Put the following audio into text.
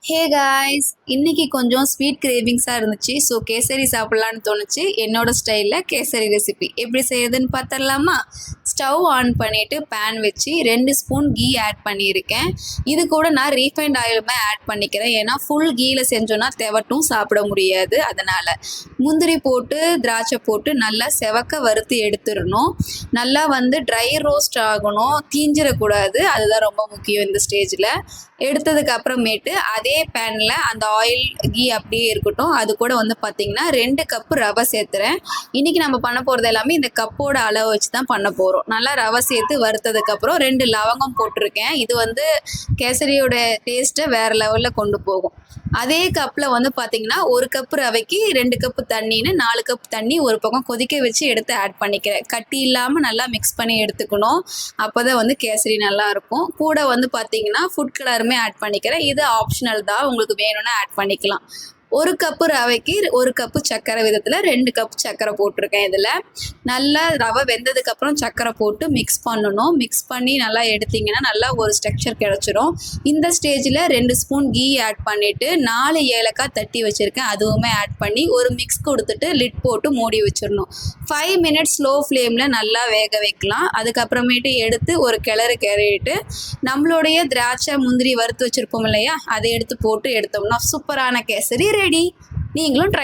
Hey guys, இன்னைக்கு கொஞ்சம் sweet கிரேவிங்ஸாக இருந்துச்சு. ஸோ கேசரி சாப்பிட்லான்னு தோணுச்சு. என்னோட ஸ்டைலில் கேசரி ரெசிபி எப்படி செய்யுதுன்னு பார்த்துடலாமா? ஸ்டவ் ஆன் பண்ணிவிட்டு பேன் வச்சு 2 ஸ்பூன் கீ ஆட் பண்ணியிருக்கேன். இது கூட நான் ரீஃபைண்ட் ஆயிலுமே ஆட் பண்ணிக்கிறேன். ஏன்னா ஃபுல் கீயில் செஞ்சோன்னா தெவட்டும் சாப்பிட முடியாது. அதனால் முந்திரி போட்டு திராட்சை போட்டு நல்லா செவக்க வறுத்து எடுத்துடணும். நல்லா ட்ரை ரோஸ்ட் ஆகணும், தீஞ்சிடக்கூடாது. அதுதான் ரொம்ப முக்கியம் இந்த ஸ்டேஜில். எடுத்ததுக்கு அப்புறமேட்டு அதே பேனில் அந்த ஆயில் கீ அப்படியே இருக்கட்டும். அது கூட பார்த்திங்கன்னா 2 கப்பு ரவை சேர்த்துறேன். இன்றைக்கி நம்ம பண்ண போகிறது எல்லாமே இந்த கப்போட அளவு வச்சு தான் பண்ண போகிறோம். நல்லா ரவை சேர்த்து வறுத்ததுக்கப்புறம் 2 லவங்கம் போட்டிருக்கேன். இது கேசரியோட டேஸ்ட்டை வேறு லெவலில் கொண்டு போகும். அதே கப்பில் பார்த்திங்கன்னா 1 கப்பு ரவைக்கு 2 கப்பு தண்ணின்னு 4 கப் தண்ணி ஒரு பக்கம் கொதிக்க வச்சு எடுத்து ஆட் பண்ணிக்கிறேன். கட்டி இல்லாமல் நல்லா மிக்ஸ் பண்ணி எடுத்துக்கணும். அப்போ தான் கேசரி நல்லாயிருக்கும். கூட பார்த்திங்கன்னா ஃபுட் கலருமே ஆட் பண்ணிக்கிறேன். இது ஆப்ஷனல் தான், உங்களுக்கு வேணும்னா ஆட் பண்ணிக்கலாம். 1 கப்பு ரவைக்கு 1 கப்பு சர்க்கரை விதத்தில் 2 கப் சர்க்கரை போட்டிருக்கேன். இதில் நல்லா ரவை வெந்ததுக்கப்புறம் சர்க்கரை போட்டு மிக்ஸ் பண்ணணும். மிக்ஸ் பண்ணி நல்லா எடுத்திங்கன்னா நல்லா ஒரு ஸ்ட்ரக்சர் கிடச்சிரும். இந்த ஸ்டேஜில் 2 ஸ்பூன் கீ ஆட் பண்ணிவிட்டு 4 ஏலக்காய் தட்டி வச்சுருக்கேன், அதுவுமே ஆட் பண்ணி ஒரு மிக்ஸ் கொடுத்துட்டு லிட் போட்டு மூடி வச்சிடணும். 5 மினிட்ஸ் ஸ்லோ ஃப்ளேமில் நல்லா வேக வைக்கலாம். அதுக்கப்புறமேட்டு எடுத்து ஒரு கிளறிட்டு நம்மளுடைய திராட்சை முந்திரி வறுத்து வச்சுருப்போம் இல்லையா, அதை எடுத்து போட்டு எடுத்தோம்னா சூப்பரான கேசரி ரெடி. நீங்களும் ட்ரை